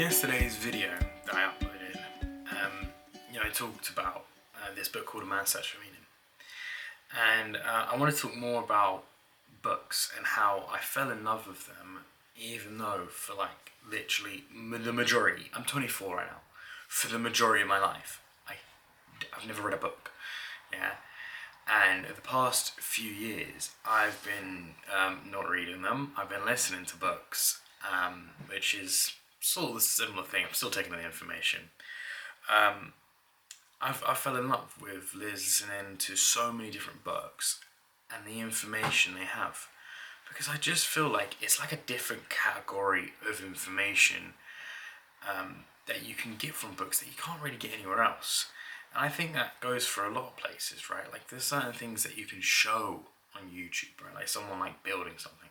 yesterday's video that I uploaded, I talked about this book called A Man's Search for Meaning. And I want to talk more about books and how I fell in love with them, even though for like literally the majority, I'm 24 right now, for the majority of my life, I've never read a book, yeah? And the past few years, I've been not reading them, I've been listening to books, which is sort of a similar thing. I'm still taking in the information. I fell in love with listening to so many different books and the information they have, because I just feel like it's like a different category of information that you can get from books that you can't really get anywhere else. And I think that goes for a lot of places, right? Like there's certain things that you can show on YouTube, right? Like someone like building something.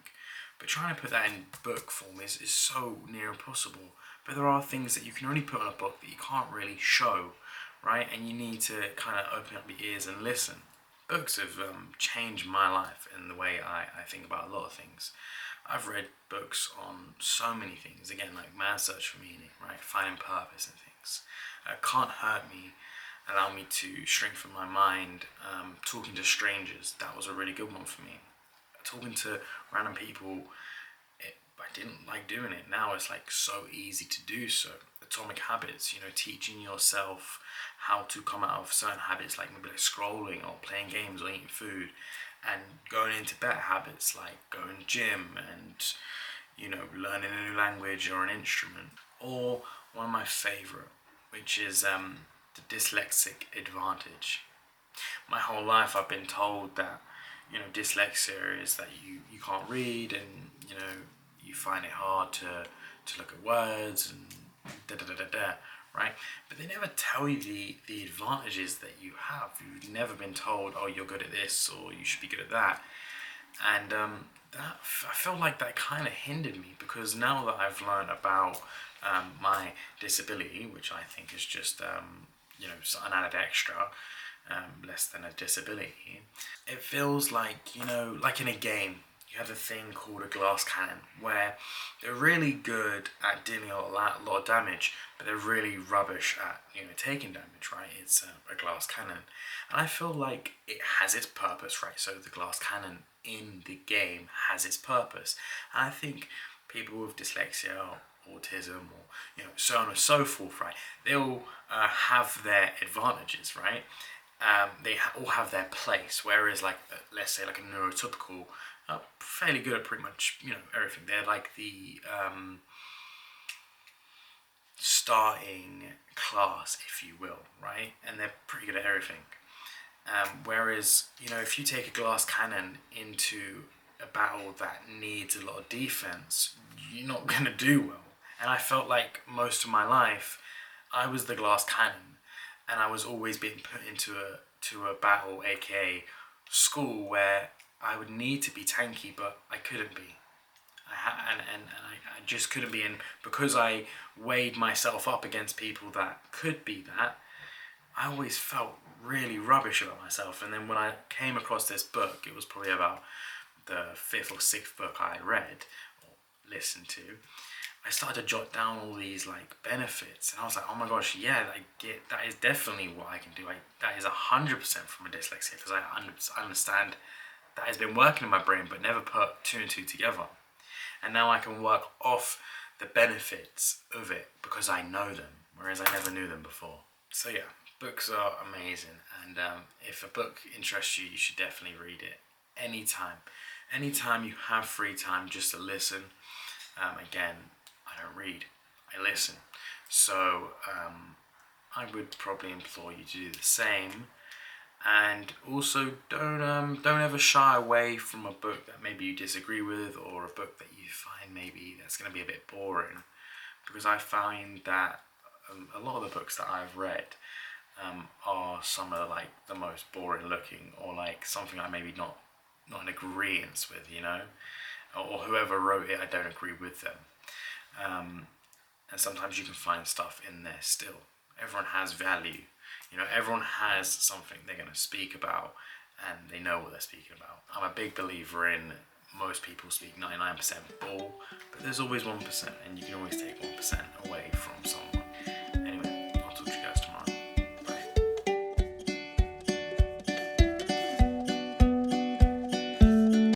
But trying to put that in book form is so near impossible. But there are things that you can only put on a book that you can't really show, right? And you need to kind of open up your ears and listen. Books have changed my life in the way I think about a lot of things. I've read books on so many things, again, like Man's Search for Meaning, right? Finding purpose and things. Can't Hurt Me, allow me to strengthen my mind. Talking to strangers, that was a really good one for me. Talking to random people, I didn't like doing it. Now it's like so easy to do so. Atomic Habits, teaching yourself how to come out of certain habits, like maybe like scrolling or playing games or eating food, and going into better habits like going to gym and learning a new language or an instrument. Or one of my favorite, which is The Dyslexic Advantage. My whole life I've been told that dyslexia is that you can't read, and you find it hard to look at words and right? But they never tell you the advantages that you have. You've never been told, oh, you're good at this, or you should be good at that. And I felt like that kind of hindered me, because now that I've learned about my disability, which I think is just an added extra, less than a disability, it feels like, like in a game, you have a thing called a glass cannon, where they're really good at dealing a lot of damage, but they're really rubbish at taking damage, right? It's a glass cannon. And I feel like it has its purpose, right? So the glass cannon in the game has its purpose. And I think people with dyslexia or autism or so on and so forth, right? They all have their advantages, right? They all have their place. Whereas, like let's say, like a neurotypical, fairly good at pretty much everything. They're like the starting class, if you will, right? And they're pretty good at everything. Whereas if you take a glass cannon into a battle that needs a lot of defense, you're not going to do well. And I felt like most of my life I was the glass cannon, and I was always being put into a battle, aka school, where I would need to be tanky, but I couldn't be. I just couldn't be. And because I weighed myself up against people that could be that, I always felt really rubbish about myself. And then when I came across this book, it was probably about the 5th or 6th book I had read or listened to, I started to jot down all these like benefits, and I was like, oh my gosh, yeah, that is definitely what I can do. That is 100% from a dyslexia, because I understand that has been working in my brain but never put two and two together. And now I can work off the benefits of it because I know them, whereas I never knew them before. So yeah, books are amazing, and if a book interests you, you should definitely read it anytime. Anytime you have free time just to listen. Again, I don't read, I listen. So I would probably implore you to do the same. And also don't ever shy away from a book that maybe you disagree with, or a book that you find maybe that's going to be a bit boring, because I find that a lot of the books that I've read are some of like the most boring looking, or like something I maybe not in agreement with, or whoever wrote it, I don't agree with them. And sometimes you can find stuff in there still. Everyone has value. Everyone has something they're going to speak about, and they know what they're speaking about. I'm a big believer in most people speak 99% bull, but there's always 1%, and you can always take 1% away from someone.